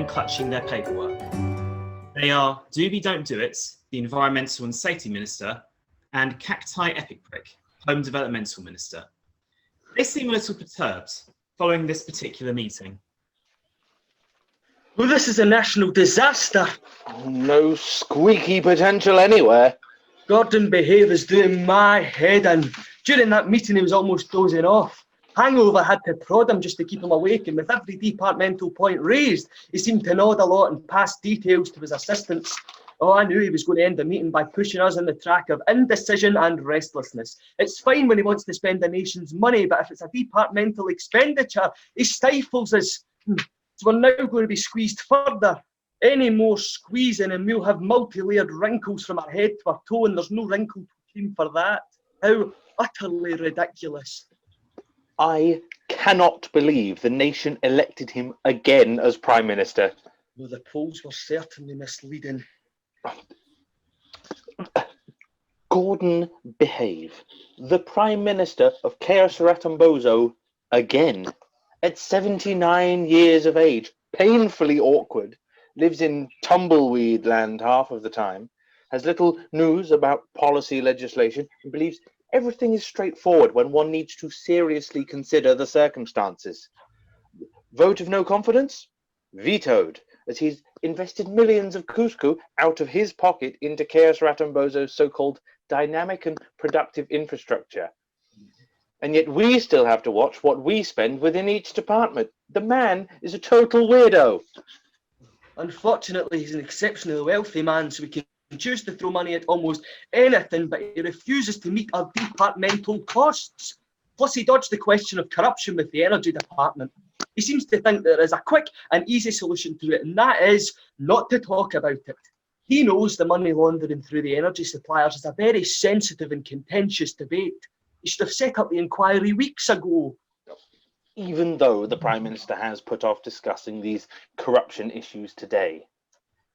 and clutching their paperwork. They are Doobie Don't Do It, the Environmental and Safety Minister, and Cacti Epic Prick, Home Developmental Minister. They seem a little perturbed following this particular meeting. Well, this is a national disaster. No squeaky potential anywhere. Gordon Behave is doing my head in. During that meeting, he was almost dozing off. Hangover had to prod him just to keep him awake, and with every departmental point raised, he seemed to nod a lot and pass details to his assistants. Oh, I knew he was going to end the meeting by pushing us on the track of indecision and restlessness. It's fine when he wants to spend the nation's money, but if it's a departmental expenditure, he stifles us. So we're now going to be squeezed further. Any more squeezing and we'll have multi-layered wrinkles from our head to our toe, and there's no wrinkle cream for that. How utterly ridiculous. I cannot believe the nation elected him again as Prime Minister. Well, the polls were certainly misleading. Gordon Behave, the Prime Minister of Chaoserratumbozo, again, at 79 years of age, painfully awkward, lives in tumbleweed land half of the time, has little news about policy legislation, and believes everything is straightforward when one needs to seriously consider the circumstances. Vote of no confidence? Vetoed, as he's invested millions of couscous out of his pocket into Chaoserratumbozo's so-called dynamic and productive infrastructure. And yet we still have to watch what we spend within each department. The man is a total weirdo. Unfortunately, he's an exceptionally wealthy man, so he can choose to throw money at almost anything, but he refuses to meet our departmental costs. Plus, he dodged the question of corruption with the energy department. He seems to think there is a quick and easy solution to it, and that is not to talk about it. He knows the money laundering through the energy suppliers is a very sensitive and contentious debate. He should have set up the inquiry weeks ago. Even though the Prime Minister has put off discussing these corruption issues today,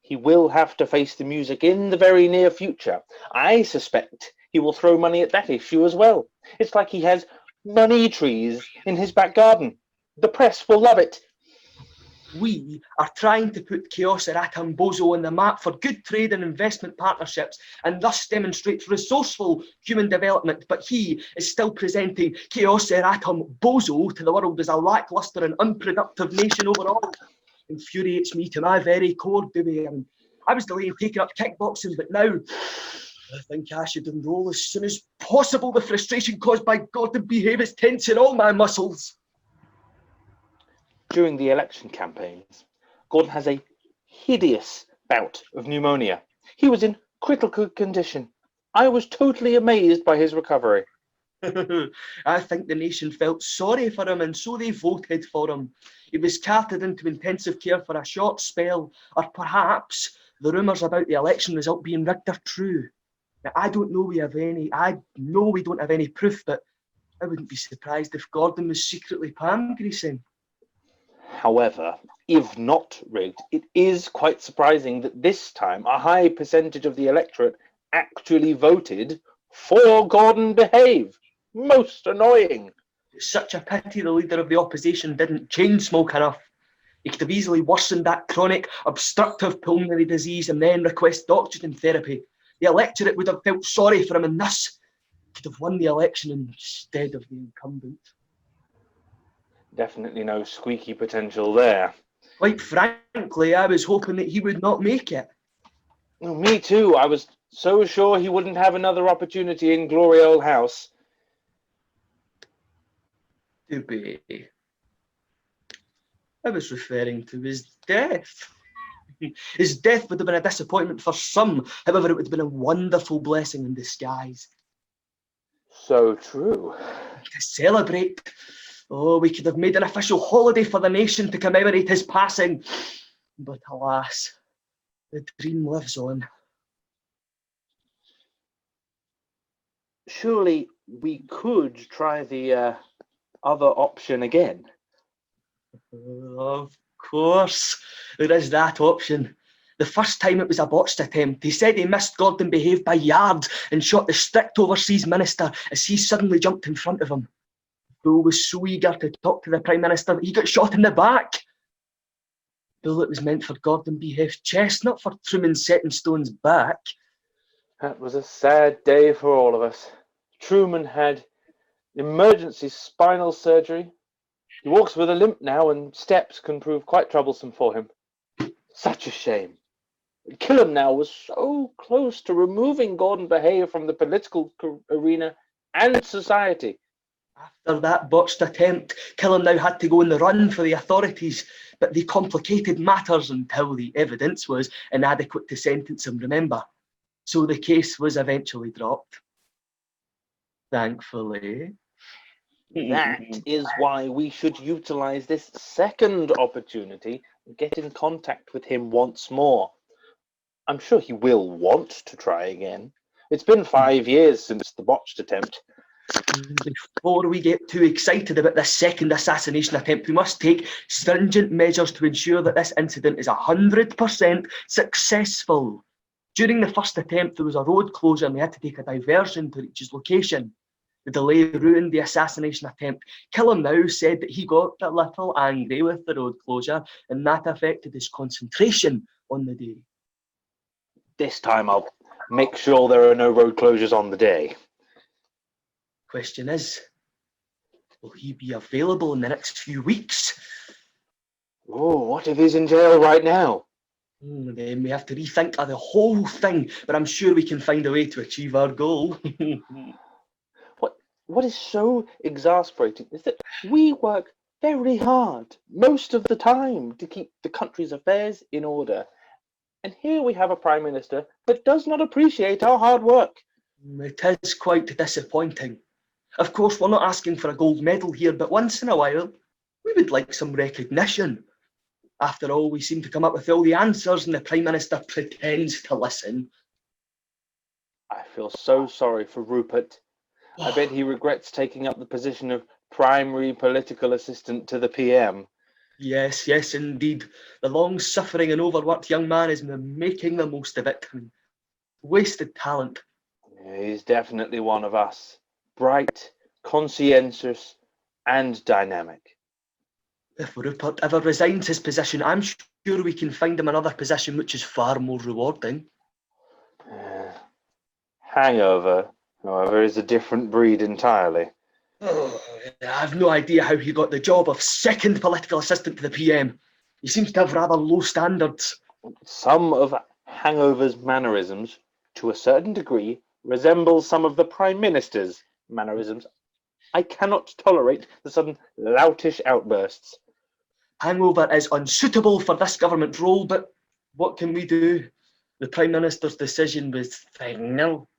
he will have to face the music in the very near future. I suspect he will throw money at that issue as well. It's like he has money trees in his back garden. The press will love it. We are trying to put Chaoserratumbozo on the map for good trade and investment partnerships, and thus demonstrates resourceful human development, but he is still presenting Chaoserratumbozo to the world as a lacklustre and unproductive nation overall. Infuriates me to my very core, Dewey. I was delaying taking up kickboxing, but now I think I should enrol as soon as possible. The frustration caused by Gordon Behave is tensing all my muscles. During the election campaigns, Gordon has a hideous bout of pneumonia. He was in critical condition. I was totally amazed by his recovery. I think the nation felt sorry for him, and so they voted for him. He was carted into intensive care for a short spell, or perhaps the rumours about the election result being rigged are true. Now, I know we don't have any proof, but I wouldn't be surprised if Gordon was secretly palm greasing. However, if not rigged, it is quite surprising that this time a high percentage of the electorate actually voted for Gordon Behave. Most annoying. It's such a pity the leader of the opposition didn't chain smoke enough. He could have easily worsened that chronic obstructive pulmonary disease and then requested oxygen therapy. The electorate would have felt sorry for him, and thus could have won the election instead of the incumbent. Definitely no squeaky potential there. Quite frankly, I was hoping that he would not make it. Oh, me too. I was so sure he wouldn't have another opportunity in glory old house. To be. I was referring to his death. His death would have been a disappointment for some. However, it would have been a wonderful blessing in disguise. So true. To celebrate. Oh, we could have made an official holiday for the nation to commemorate his passing. But alas, the dream lives on. Surely we could try the other option again. Of course, there is that option. The first time it was a botched attempt. He said he missed Gordon Behave by yards and shot the strict overseas minister as he suddenly jumped in front of him. The fool was so eager to talk to the Prime Minister that he got shot in the back. bullet was meant for Gordon Behave's chest, not for Truman Settingstone's back. That was a sad day for all of us. Truman had emergency spinal surgery. He walks with a limp now, and steps can prove quite troublesome for him. Such a shame. Killam now was so close to removing Gordon Behave from the political arena and society. After that botched attempt, Killam now had to go on the run for the authorities, but they complicated matters until the evidence was inadequate to sentence him, remember. So the case was eventually dropped. Thankfully. That is why we should utilize this second opportunity and get in contact with him once more. I'm sure he will want to try again. It's been 5 years since the botched attempt. Before we get too excited about this second assassination attempt, we must take stringent measures to ensure that this incident is 100% successful. During the first attempt, there was a road closure and we had to take a diversion to reach his location. The delay ruined the assassination attempt. Killam now said that he got a little angry with the road closure and that affected his concentration on the day. This time I'll make sure there are no road closures on the day. Question is, will he be available in the next few weeks? Oh, what if he's in jail right now? Then we have to rethink the whole thing, but I'm sure we can find a way to achieve our goal. What is so exasperating is that we work very hard most of the time to keep the country's affairs in order. And here we have a Prime Minister that does not appreciate our hard work. It is quite disappointing. Of course, we're not asking for a gold medal here, but once in a while, we would like some recognition. After all, we seem to come up with all the answers and the Prime Minister pretends to listen. I feel so sorry for Rupert. I bet he regrets taking up the position of primary political assistant to the PM. Yes, indeed. The long-suffering and overworked young man is making the most of it. Wasted talent. He's definitely one of us. Bright, conscientious, and dynamic. If Rupert ever resigns his position, I'm sure we can find him another position which is far more rewarding. Hangover, however, is a different breed entirely. Oh, I have no idea how he got the job of second political assistant to the PM. He seems to have rather low standards. Some of Hangover's mannerisms, to a certain degree, resemble some of the Prime Minister's mannerisms. I cannot tolerate the sudden loutish outbursts. Hangover is unsuitable for this government role, but what can we do? The Prime Minister's decision was final.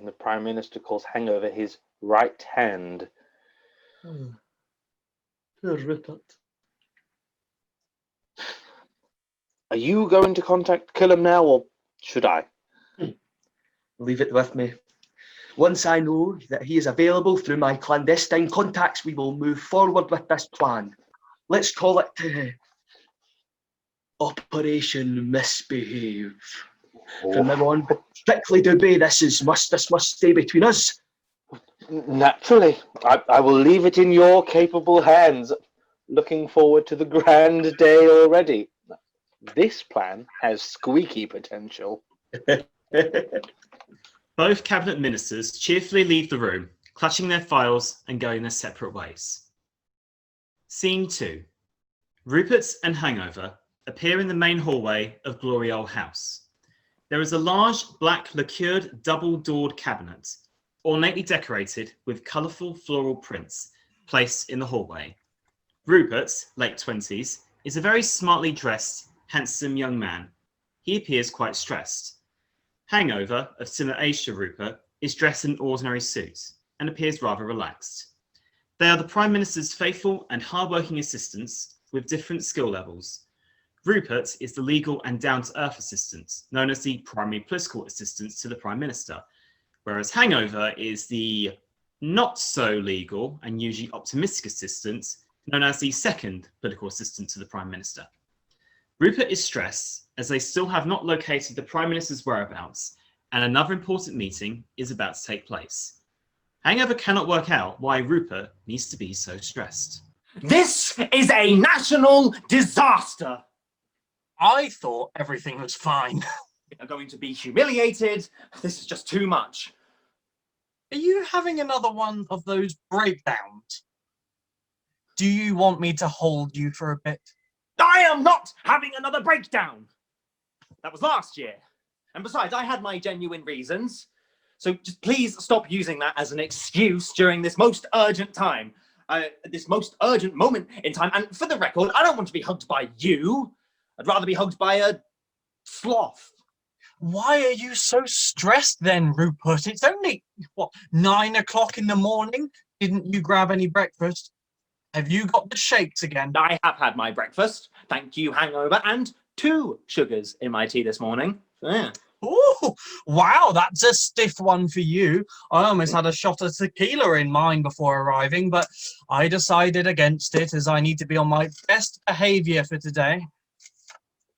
The Prime Minister calls Hangover his right hand. Poor Rupert. Are you going to contact Killam now, or should I? Leave it with me. Once I know that he is available through my clandestine contacts, we will move forward with this plan. Let's call it Operation Misbehave. From now on, strictly Dubé, this must stay between us. Naturally. I will leave it in your capable hands. Looking forward to the grand day already. This plan has squeaky potential. Both cabinet ministers cheerfully leave the room, clutching their files and going their separate ways. Scene 2. Rupert and Hangover appear in the main hallway of Glory Old House. There is a large black lacquered double-doored cabinet, ornately decorated with colourful floral prints, placed in the hallway. Rupert, late 20s, is a very smartly dressed, handsome young man. He appears quite stressed. Hangover, of similar age to Rupert, is dressed in an ordinary suit and appears rather relaxed. They are the Prime Minister's faithful and hard-working assistants with different skill levels. Rupert is the legal and down-to-earth assistant, known as the primary political assistant to the Prime Minister, whereas Hangover is the not-so-legal and usually optimistic assistant, known as the second political assistant to the Prime Minister. Rupert is stressed as they still have not located the Prime Minister's whereabouts, and another important meeting is about to take place. Hangover cannot work out why Rupert needs to be so stressed. This is a national disaster. I thought everything was fine. We are going to be humiliated. This is just too much. Are you having another one of those breakdowns? Do you want me to hold you for a bit? I am not having another breakdown. That was last year. And besides, I had my genuine reasons. So just please stop using that as an excuse during this most urgent time. This most urgent moment in time. And for the record, I don't want to be hugged by you. I'd rather be hugged by a sloth. Why are you so stressed then, Rupert? It's only, what, 9 o'clock in the morning? Didn't you grab any breakfast? Have you got the shakes again? I have had my breakfast. Thank you, hangover, and 2 sugars in my tea this morning. Yeah. Ooh, wow, that's a stiff one for you. I almost had a shot of tequila in mine before arriving, but I decided against it as I need to be on my best behaviour for today.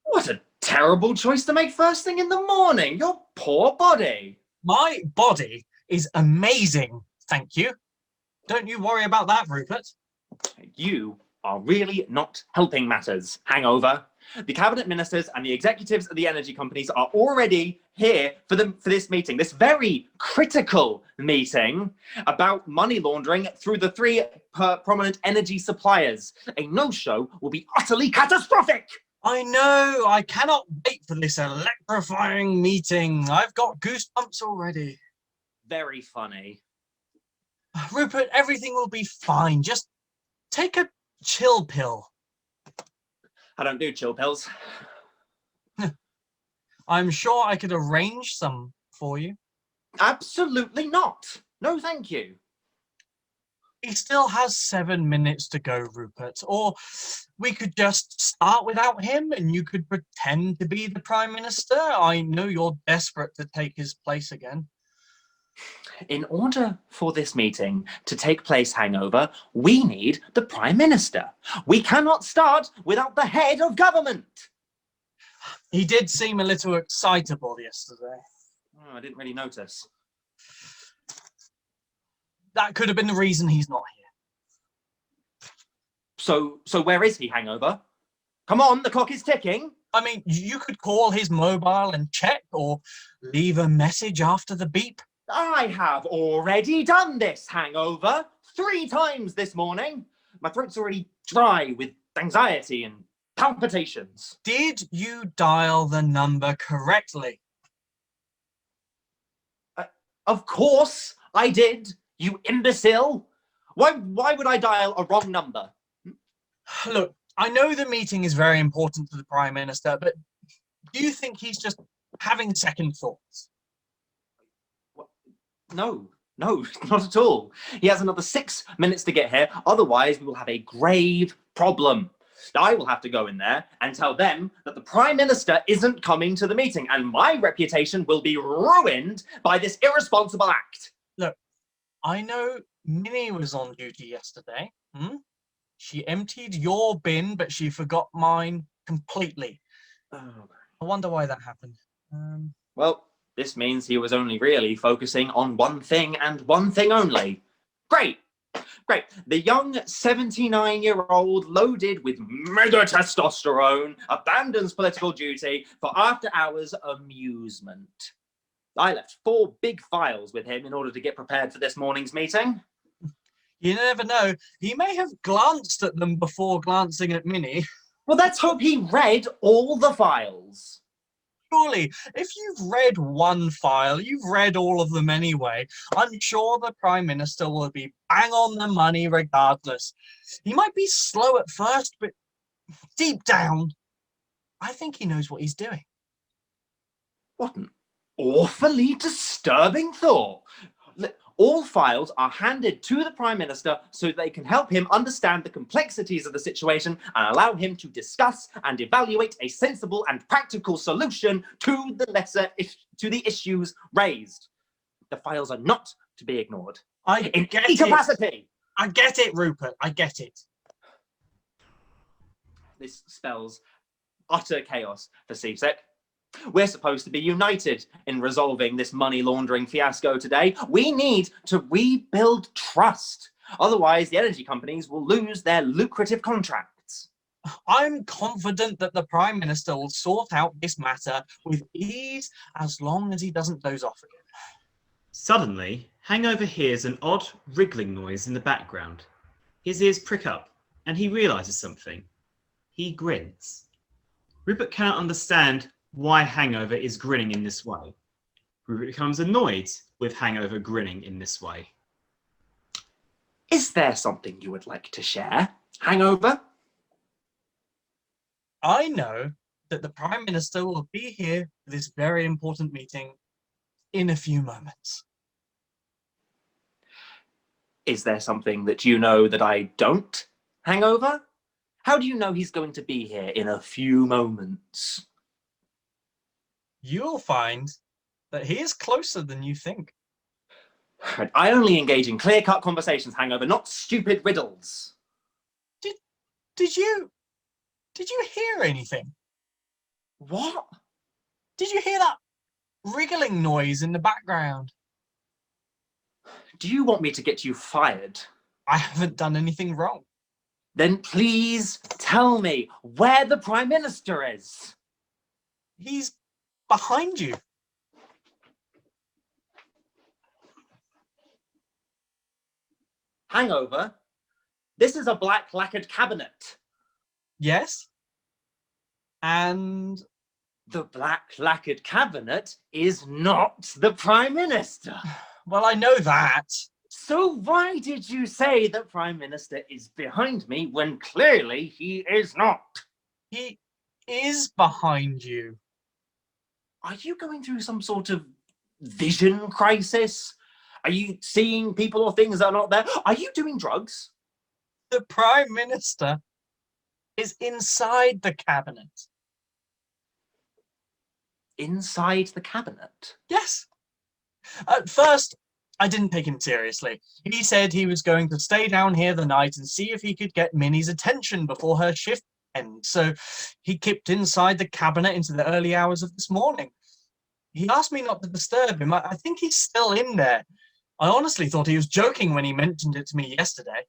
What a terrible choice to make first thing in the morning. Your poor body. My body is amazing, thank you. Don't you worry about that, Rupert. You are really not helping matters, hangover. The cabinet ministers and the executives of the energy companies are already here for this meeting, this very critical meeting about money laundering through the 3 prominent energy suppliers. A no-show will be utterly catastrophic. I know, I cannot wait for this electrifying meeting. I've got goosebumps already. Very funny. Rupert, everything will be fine. Just take a chill pill. I don't do chill pills. I'm sure I could arrange some for you. Absolutely not. No, thank you. He still has 7 minutes to go, Rupert. Or we could just start without him and you could pretend to be the Prime Minister. I know you're desperate to take his place again. In order for this meeting to take place, hangover, we need the Prime Minister. We cannot start without the head of government. He did seem a little excitable yesterday. Oh, I didn't really notice. That could have been the reason he's not here. So where is he, hangover? Come on, the clock is ticking. I mean, you could call his mobile and check or leave a message after the beep. I have already done this, hangover, 3 times this morning. My throat's already dry with anxiety and palpitations. Did you dial the number correctly? Of course I did, you imbecile. Why would I dial a wrong number? Look, I know the meeting is very important to the Prime Minister, but do you think he's just having second thoughts? No, not at all. He has another 6 minutes to get here. Otherwise, we will have a grave problem. I will have to go in there and tell them that the Prime Minister isn't coming to the meeting, and my reputation will be ruined by this irresponsible act. Look, I know Minnie was on duty yesterday. She emptied your bin, but she forgot mine completely. Oh. I wonder why that happened. Well, this means he was only really focusing on one thing and one thing only. Great. The young 79-year-old loaded with mega testosterone abandons political duty for after-hours amusement. I left 4 big files with him in order to get prepared for this morning's meeting. You never know. He may have glanced at them before glancing at Minnie. Well, let's hope he read all the files. Surely, if you've read one file, you've read all of them anyway. I'm sure the Prime Minister will be bang on the money regardless. He might be slow at first, but deep down, I think he knows what he's doing. What an awfully disturbing thought. All files are handed to the Prime Minister so they can help him understand the complexities of the situation and allow him to discuss and evaluate a sensible and practical solution to the issues raised. The files are not to be ignored. In any capacity. I get it, Rupert. I get it. This spells utter chaos for CSEC. We're supposed to be united in resolving this money laundering fiasco today. We need to rebuild trust. Otherwise, the energy companies will lose their lucrative contracts. I'm confident that the Prime Minister will sort out this matter with ease as long as he doesn't doze off again. Suddenly, Hangover hears an odd wriggling noise in the background. His ears prick up, and he realises something. He grins. Rupert cannot understand why Hangover is grinning in this way. Rupert becomes annoyed with Hangover grinning in this way. Is there something you would like to share, Hangover? I know that the Prime Minister will be here for this very important meeting in a few moments. Is there something that you know that I don't, Hangover? How do you know he's going to be here in a few moments? You'll find that he is closer than you think. I only engage in clear-cut conversations, Hangover, not stupid riddles. Did you hear anything? What? Did you hear that wriggling noise in the background? Do you want me to get you fired? I haven't done anything wrong. Then please tell me where the Prime Minister is. He's behind you. Hangover, this is a black lacquered cabinet. Yes? And The black lacquered cabinet is not the Prime Minister. well, I know that. So why did you say the Prime Minister is behind me when clearly he is not? He is behind you. Are you going through some sort of vision crisis? Are you seeing people or things that are not there? Are you doing drugs? The Prime Minister is inside the cabinet. Inside the cabinet? Yes. At first, I didn't take him seriously. He said he was going to stay down here the night and see if he could get Minnie's attention before her shift ends. So he kept inside the cabinet into the early hours of this morning. He asked me not to disturb him. I think he's still in there. I honestly thought he was joking when he mentioned it to me yesterday.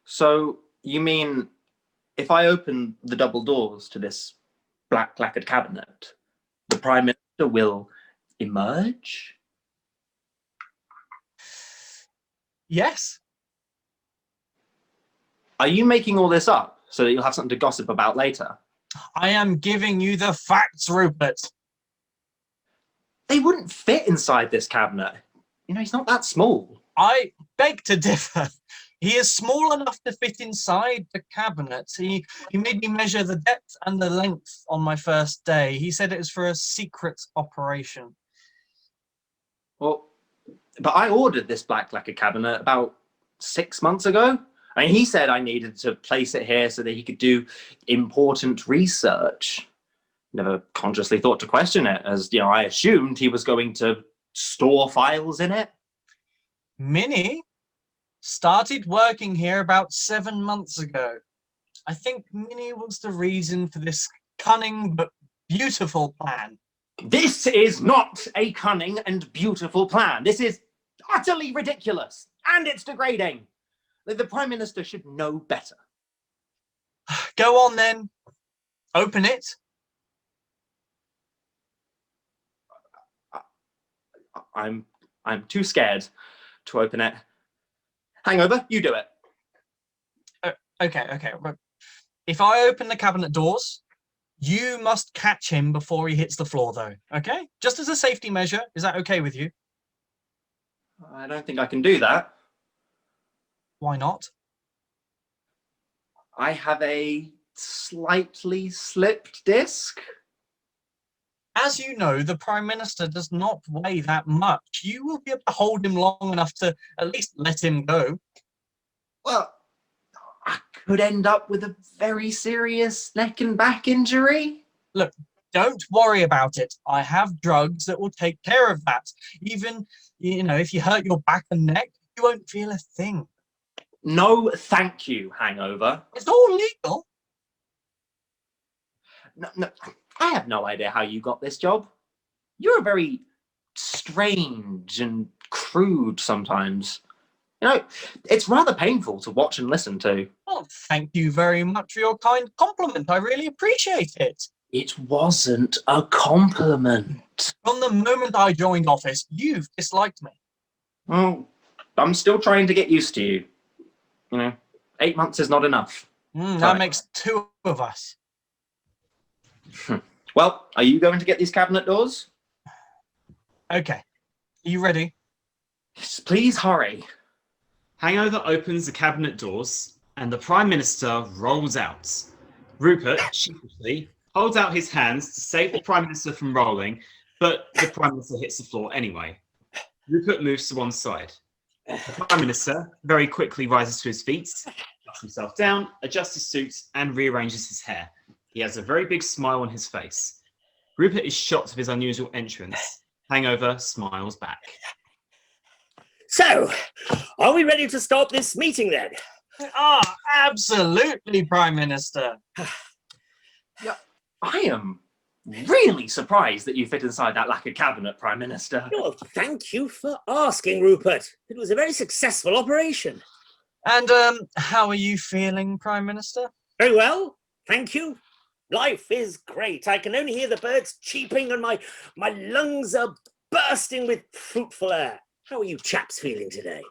So you mean if I open the double doors to this black lacquered cabinet, the Prime Minister will emerge? Yes. Are you making all this up so that you'll have something to gossip about later? I am giving you the facts, Rupert. They wouldn't fit inside this cabinet. You know, he's not that small. I beg to differ. He is small enough to fit inside the cabinet. He made me measure the depth and the length on my first day. He said it was for a secret operation. Well, but I ordered this black lacquer cabinet about 6 months ago. I mean, he said I needed to place it here so that he could do important research. Never consciously thought to question it, as you know, I assumed he was going to store files in it. Minnie started working here about 7 months ago. I think Minnie was the reason for this cunning but beautiful plan. This is not a cunning and beautiful plan. This is utterly ridiculous, and it's degrading. The Prime Minister should know better. Go on then. Open it. I'm too scared to open it. Hangover, you do it. Okay. Well, if I open the cabinet doors, you must catch him before he hits the floor, though. Okay? Just as a safety measure. Is that okay with you? I don't think I can do that. Why not? I have a slightly slipped disc. As you know, the Prime Minister does not weigh that much. You will be able to hold him long enough to at least let him go. Well, I could end up with a very serious neck and back injury. Look, don't worry about it. I have drugs that will take care of that. Even, if you hurt your back and neck, you won't feel a thing. No, thank you, Hangover. It's all legal. No, I have no idea how you got this job. You're very strange and crude sometimes. You know, it's rather painful to watch and listen to. Well, thank you very much for your kind compliment. I really appreciate it. It wasn't a compliment. From the moment I joined office, you've disliked me. Well, I'm still trying to get used to you. You know, 8 months is not enough. That makes 2 of us. Well, are you going to get these cabinet doors? Okay. Are you ready? Yes, please hurry. Hangover opens the cabinet doors and the Prime Minister rolls out. Rupert sheepishly holds out his hands to save the Prime Minister from rolling, but the Prime Minister hits the floor anyway. Rupert moves to one side. The Prime Minister very quickly rises to his feet, dusts himself down, adjusts his suit, and rearranges his hair. He has a very big smile on his face. Rupert is shocked of his unusual entrance. Hangover smiles back. So, are we ready to start this meeting then? Absolutely, Prime Minister. I am really surprised that you fit inside that lacquer cabinet, Prime Minister. Well, thank you for asking, Rupert. It was a very successful operation. And how are you feeling, Prime Minister? Very well, thank you. Life is great. I can only hear the birds cheeping and my lungs are bursting with fruitful air. How are you chaps feeling today?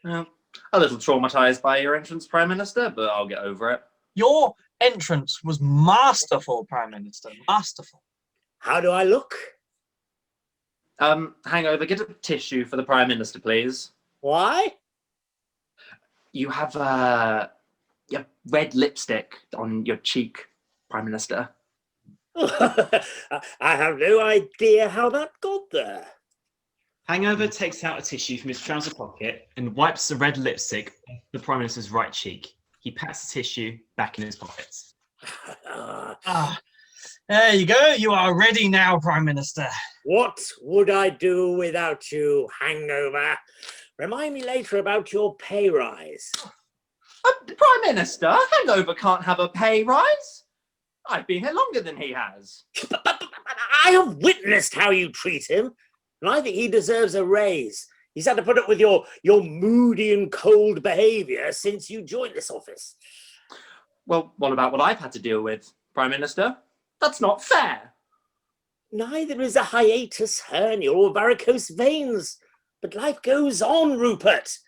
Well, a little traumatized by your entrance, Prime Minister, but I'll get over it. Your entrance was masterful, Prime Minister. Masterful. How do I look? Hangover, get a tissue for the Prime Minister, please. Why? You have your red lipstick on your cheek, Prime Minister. I have no idea how that got there. Hangover takes out a tissue from his trouser pocket and wipes the red lipstick off the Prime Minister's right cheek. He pats the tissue back in his pockets. There you go. You are ready now, Prime Minister. What would I do without you, Hangover? Remind me later about your pay rise. Prime Minister, Hangover can't have a pay rise. I've been here longer than he has. But I have witnessed how you treat him, and I think he deserves a raise. He's had to put up with your moody and cold behaviour since you joined this office. Well, what about what I've had to deal with, Prime Minister? That's not fair. Neither is a hiatus hernia or varicose veins. But life goes on, Rupert.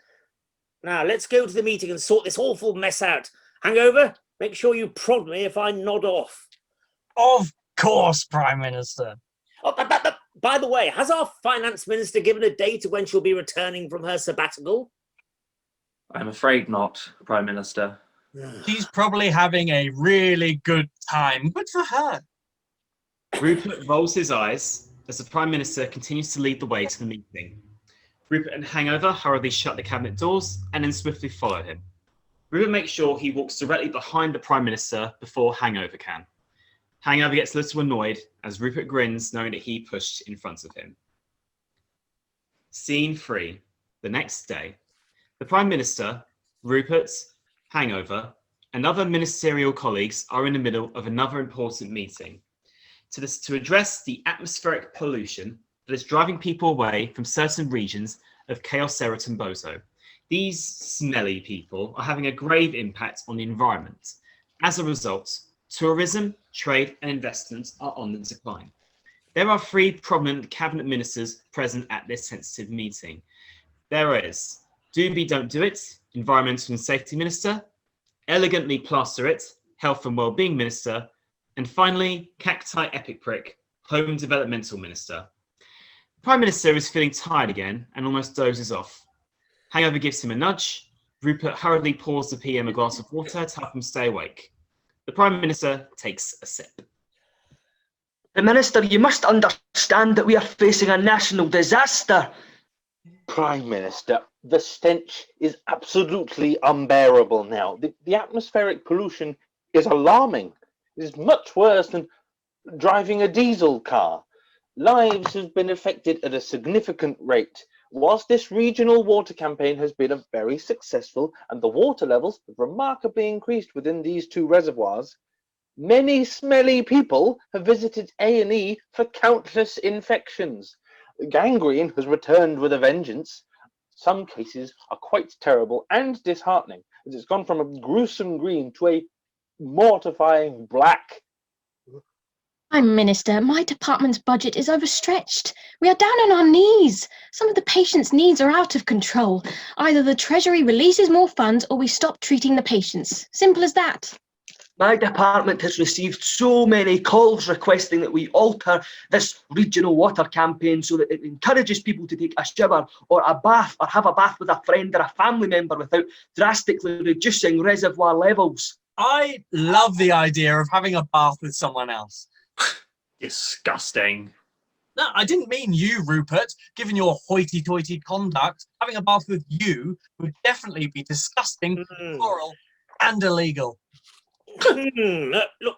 Now, let's go to the meeting and sort this awful mess out. Hangover, make sure you prod me if I nod off. Of course, Prime Minister. Oh, by the way, has our finance minister given a date of when she'll be returning from her sabbatical? I'm afraid not, Prime Minister. She's probably having a really good time. Good for her. Rupert rolls his eyes as the Prime Minister continues to lead the way to the meeting. Rupert and Hangover hurriedly shut the cabinet doors and then swiftly follow him. Rupert makes sure he walks directly behind the Prime Minister before Hangover can. Hangover gets a little annoyed as Rupert grins, knowing that he pushed in front of him. Scene 3. The next day. The Prime Minister, Rupert, Hangover, and other ministerial colleagues are in the middle of another important meeting to address the atmospheric pollution that is driving people away from certain regions of Chaoserratumbozo. These smelly people are having a grave impact on the environment. As a result, tourism, trade and investment are on the decline. There are 3 prominent cabinet ministers present at this sensitive meeting. There is Doobie Don't Do It, Environmental and Safety Minister, Elegantly Plaster It, Health and Wellbeing Minister, and finally, Cacti Epic Prick, Home Developmental Minister. The Prime Minister is feeling tired again and almost dozes off. Hangover gives him a nudge. Rupert hurriedly pours the PM a glass of water to help him stay awake. The Prime Minister takes a sip. The Minister, you must understand that we are facing a national disaster. Prime Minister, the stench is absolutely unbearable now. The atmospheric pollution is alarming. It is much worse than driving a diesel car. Lives have been affected at a significant rate. Whilst this regional water campaign has been very successful and the water levels have remarkably increased within these 2 reservoirs, many smelly people have visited A&E for countless infections. Gangrene has returned with a vengeance. Some cases are quite terrible and disheartening, as it's gone from a gruesome green to a mortifying black. Prime Minister, my department's budget is overstretched. We are down on our knees. Some of the patients' needs are out of control. Either the Treasury releases more funds or we stop treating the patients. Simple as that. My department has received so many calls requesting that we alter this regional water campaign so that it encourages people to take a shower or a bath or have a bath with a friend or a family member without drastically reducing reservoir levels. I love the idea of having a bath with someone else. Disgusting. No, I didn't mean you, Rupert. Given your hoity-toity conduct, having a bath with you would definitely be disgusting, immoral, and illegal. Look,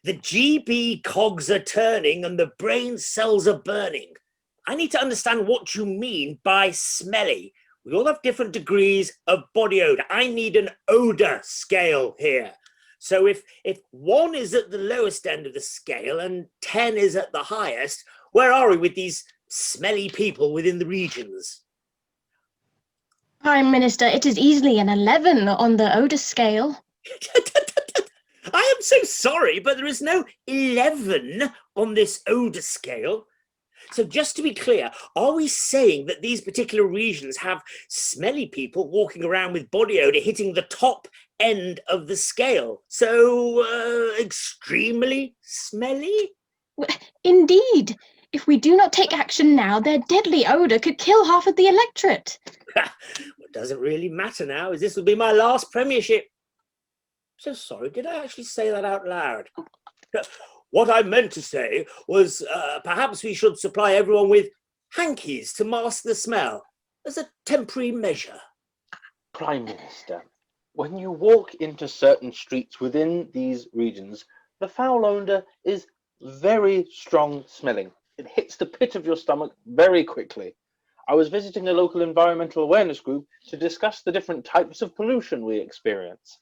the GB cogs are turning and the brain cells are burning. I need to understand what you mean by smelly. We all have different degrees of body odor. I need an odor scale here. So if 1 is at the lowest end of the scale and 10 is at the highest, where are we with these smelly people within the regions? Prime Minister, it is easily an 11 on the odor scale. I am so sorry, but there is no 11 on this odor scale. So just to be clear, are we saying that these particular regions have smelly people walking around with body odor hitting the top end of the scale? So extremely smelly? Indeed. If we do not take action now, their deadly odor could kill half of the electorate. What doesn't really matter now is this will be my last premiership. So sorry, did I actually say that out loud? What I meant to say was perhaps we should supply everyone with hankies to mask the smell as a temporary measure. Prime Minister, when you walk into certain streets within these regions, the foul odour is very strong smelling. It hits the pit of your stomach very quickly. I was visiting a local environmental awareness group to discuss the different types of pollution we experience,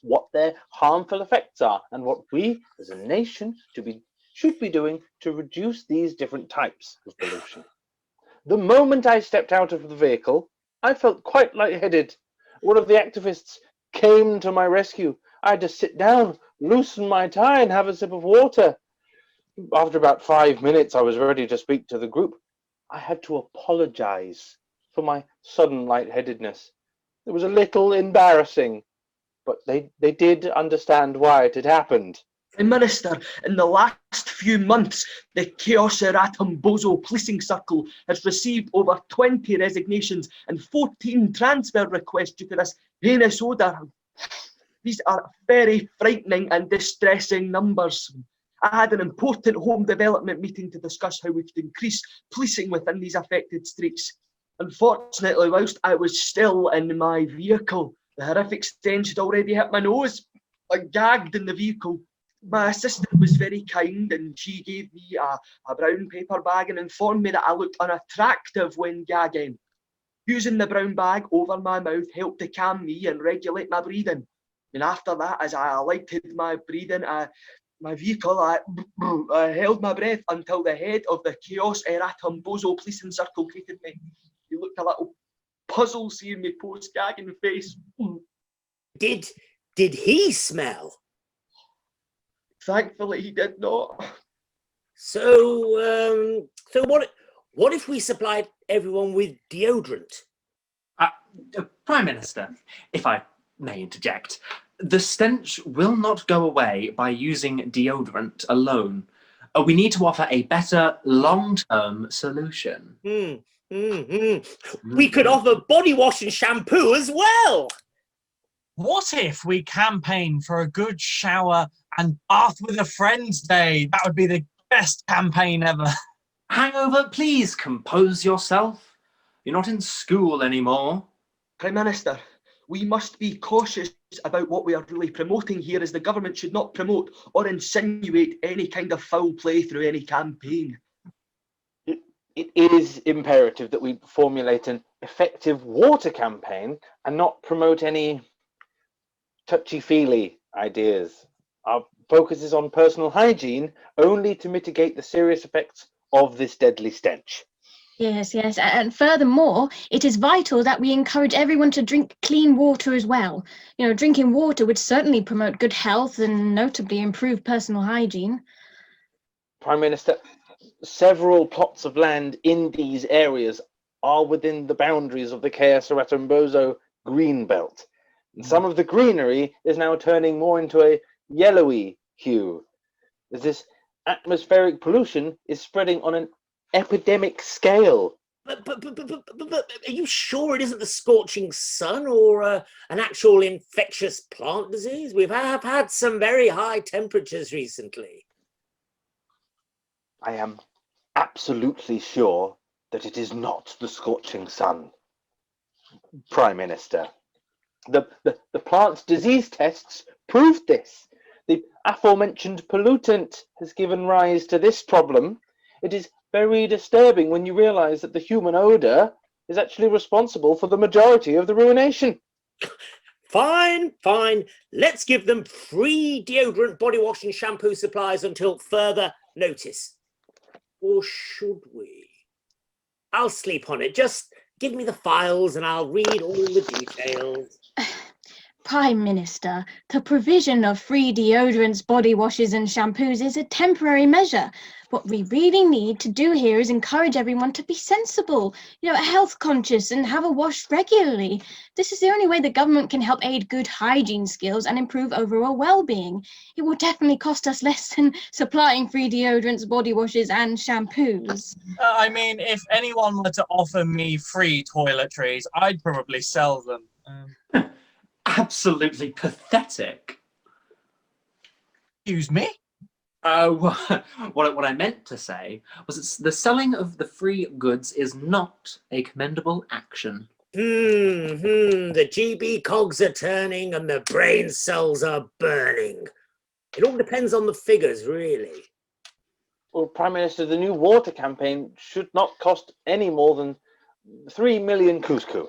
what their harmful effects are, and what we as a nation should be doing to reduce these different types of pollution. The moment I stepped out of the vehicle, I felt quite lightheaded. One of the activists came to my rescue. I had to sit down, loosen my tie, and have a sip of water. After about 5 minutes, I was ready to speak to the group. I had to apologize for my sudden lightheadedness. It was a little embarrassing, but they did understand why it had happened. Prime Minister, in the last few months, the Chaoserratumbozo policing circle has received over 20 resignations and 14 transfer requests due to this heinous odour. These are very frightening and distressing numbers. I had an important home development meeting to discuss how we could increase policing within these affected streets. Unfortunately, whilst I was still in my vehicle, the horrific stench had already hit my nose. I gagged in the vehicle. My assistant was very kind and she gave me a brown paper bag and informed me that I looked unattractive when gagging. Using the brown bag over my mouth helped to calm me and regulate my breathing. And after that, as I lighted my breathing, my vehicle, I held my breath until the head of the Chaoserratumbozo policing circle greeted me. He looked a little puzzled seeing me post-gagging face. Did he smell? Thankfully, he did not. So what if we supplied everyone with deodorant? Prime Minister, if I may interject, the stench will not go away by using deodorant alone. We need to offer a better long-term solution. We could offer body wash and shampoo as well. What if we campaign for a good shower and bath with a friends day? That would be the best campaign ever. Hangover, please compose yourself. You're not in school anymore. Prime Minister, we must be cautious about what we are really promoting here, as the government should not promote or insinuate any kind of foul play through any campaign. It is imperative that we formulate an effective water campaign and not promote any touchy-feely ideas. Our focus is on personal hygiene only to mitigate the serious effects of this deadly stench. Yes, yes. And furthermore, it is vital that we encourage everyone to drink clean water as well. You know, drinking water would certainly promote good health and notably improve personal hygiene. Prime Minister, several plots of land in these areas are within the boundaries of the Chaoserratumbozo green belt. And some of the greenery is now turning more into a yellowy hue, as this atmospheric pollution is spreading on an epidemic scale. But are you sure it isn't the scorching sun or an actual infectious plant disease? We have had some very high temperatures recently. I am absolutely sure that it is not the scorching sun, Prime Minister. The plant disease tests proved this. The aforementioned pollutant has given rise to this problem. It is very disturbing when you realize that the human odor is actually responsible for the majority of the ruination. Fine, fine. Let's give them free deodorant, body wash and shampoo supplies until further notice. Or should we? I'll sleep on it. Just give me the files and I'll read all the details. Prime Minister, the provision of free deodorants, body washes and shampoos is a temporary measure. What we really need to do here is encourage everyone to be sensible, health conscious and have a wash regularly. This is the only way the government can help aid good hygiene skills and improve overall well-being. It will definitely cost us less than supplying free deodorants, body washes and shampoos. I mean, if anyone were to offer me free toiletries, I'd probably sell them. Absolutely pathetic. Excuse me? What I meant to say was that the selling of the free goods is not a commendable action. The GB cogs are turning and the brain cells are burning. It all depends on the figures, really. Well, Prime Minister, the new water campaign should not cost any more than 3 million couscous.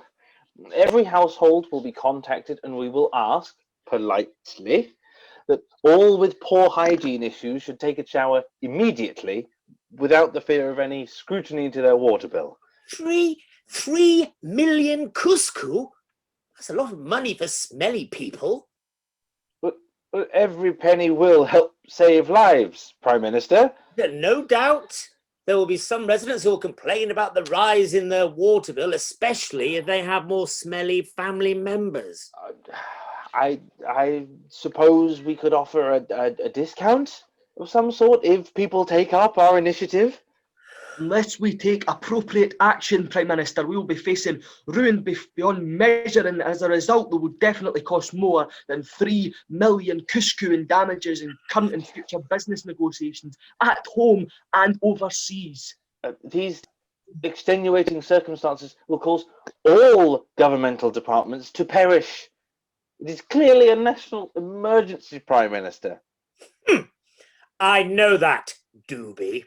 Every household will be contacted and we will ask, politely, that all with poor hygiene issues should take a shower immediately without the fear of any scrutiny to their water bill. 3 million couscous? That's a lot of money for smelly people. But every penny will help save lives, Prime Minister. No doubt. There will be some residents who will complain about the rise in their water bill, especially if they have more smelly family members. I suppose we could offer a discount of some sort if people take up our initiative. Unless we take appropriate action, Prime Minister, we will be facing ruin beyond measure, and as a result, they will definitely cost more than 3 million couscous in damages in current and future business negotiations at home and overseas. These extenuating circumstances will cause all governmental departments to perish. It is clearly a national emergency, Prime Minister. I know that, Doobie.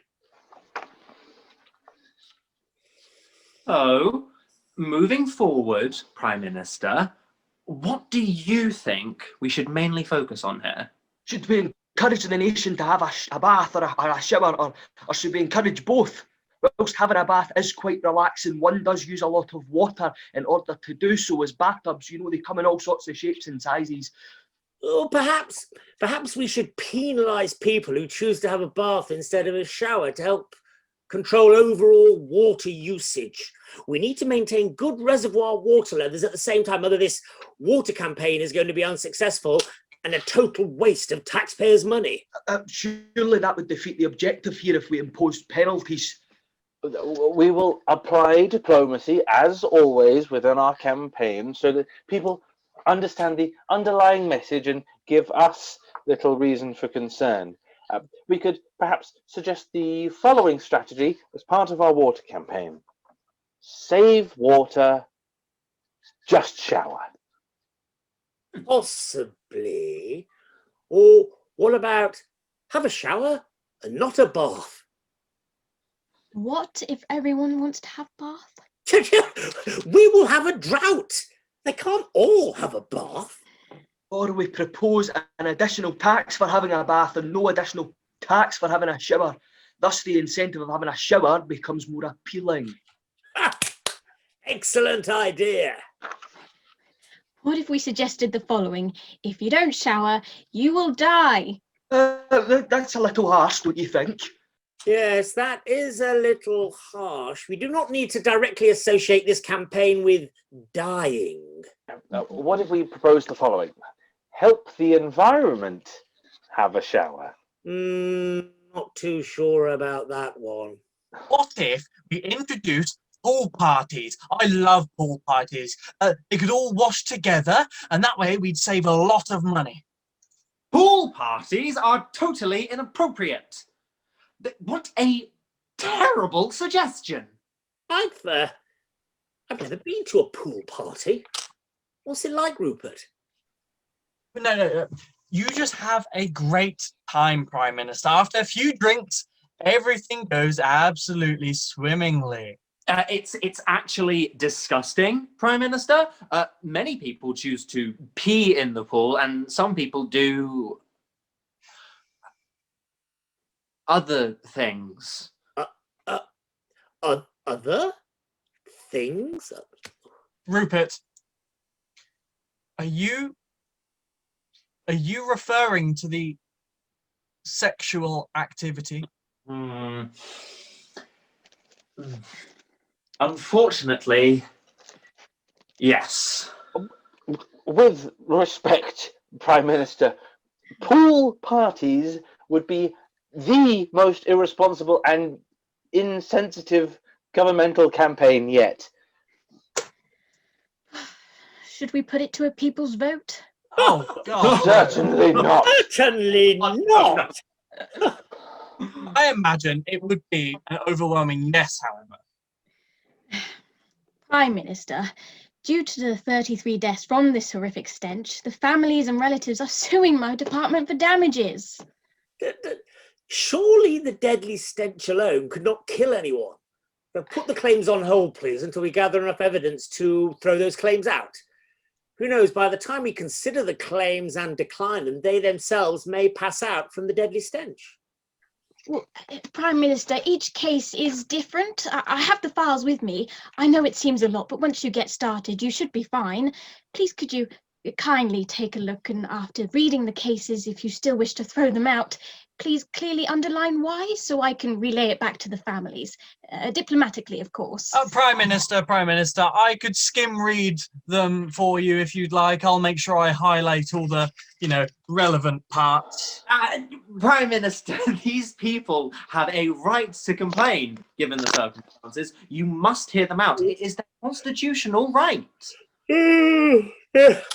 So, moving forward, Prime Minister, what do you think we should mainly focus on here? Should we encourage the nation to have a bath or a shower, or should we encourage both? Whilst having a bath is quite relaxing, one does use a lot of water in order to do so, as bathtubs, they come in all sorts of shapes and sizes. Oh, perhaps we should penalise people who choose to have a bath instead of a shower to help control overall water usage. We need to maintain good reservoir water levels at the same time, whether this water campaign is going to be unsuccessful and a total waste of taxpayers' money. Surely that would defeat the objective here if we imposed penalties. We will apply diplomacy, as always, within our campaign so that people understand the underlying message and give us little reason for concern. We could perhaps suggest the following strategy as part of our water campaign. Save water, just shower. Possibly. Or what about have a shower and not a bath? What if everyone wants to have a bath? We will have a drought. They can't all have a bath. Or we propose an additional tax for having a bath and no additional tax for having a shower. Thus, the incentive of having a shower becomes more appealing. Excellent idea. What if we suggested the following? If you don't shower, you will die. That's a little harsh, don't you think? Yes, that is a little harsh. We do not need to directly associate this campaign with dying. What if we propose the following? Help the environment have a shower. Not too sure about that one. What if we introduce pool parties? I love pool parties. They could all wash together, and that way we'd save a lot of money. Pool parties are totally inappropriate. What a terrible suggestion. I've never been to a pool party. What's it like, Rupert? No. You just have a great time, Prime Minister. After a few drinks, everything goes absolutely swimmingly. It's actually disgusting, Prime Minister. Many people choose to pee in the pool, and some people do other things. Other things? Rupert, are you referring to the sexual activity? Unfortunately, yes. With respect, Prime Minister, pool parties would be the most irresponsible and insensitive governmental campaign yet. Should we put it to a people's vote? Oh, God. Certainly not. Certainly not. I imagine it would be an overwhelming yes, however. Prime Minister, due to the 33 deaths from this horrific stench, the families and relatives are suing my department for damages. Surely the deadly stench alone could not kill anyone. But put the claims on hold, please, until we gather enough evidence to throw those claims out. Who knows, by the time we consider the claims and decline them, they themselves may pass out from the deadly stench. Well, Prime Minister, each case is different. I have the files with me. I know it seems a lot, but once you get started, you should be fine. Please, could you kindly take a look, and after reading the cases, if you still wish to throw them out, please clearly underline why, so I can relay it back to the families. Diplomatically, of course. Prime Minister, I could skim read them for you if you'd like. I'll make sure I highlight all the, relevant parts. Prime Minister, these people have a right to complain, given the circumstances. You must hear them out. It is their constitutional right.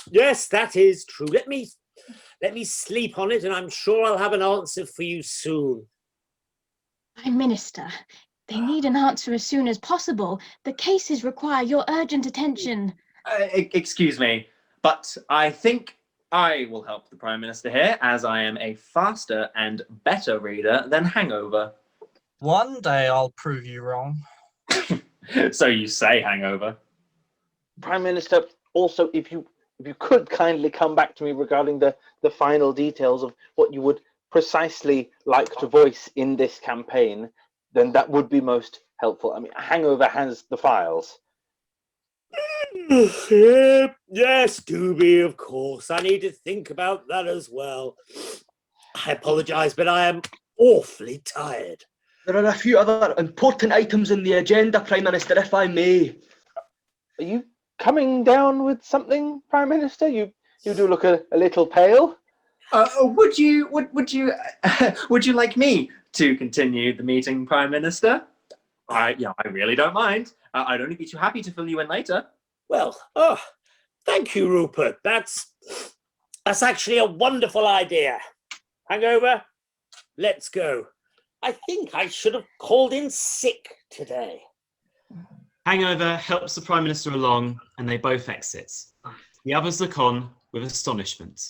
Yes, that is true. Let me sleep on it, and I'm sure I'll have an answer for you soon. Prime Minister, they need an answer as soon as possible. The cases require your urgent attention. Excuse me, but I think I will help the Prime Minister here, as I am a faster and better reader than Hangover. One day I'll prove you wrong. So you say, Hangover. Prime Minister, also, if you could kindly come back to me regarding the final details of what you would precisely like to voice in this campaign, then that would be most helpful. I mean, Hangover has the files. Yes, Doobie, of course. I need to think about that as well. I apologise, but I am awfully tired. There are a few other important items in the agenda, Prime Minister, if I may. Are you coming down with something, Prime Minister? You do look a little pale. Would you like me to continue the meeting, Prime Minister? I really don't mind. I'd only be too happy to fill you in later. Well, thank you, Rupert. That's actually a wonderful idea. Hangover, let's go. I think I should have called in sick today. Hangover helps the Prime Minister along, and they both exit. The others look on with astonishment.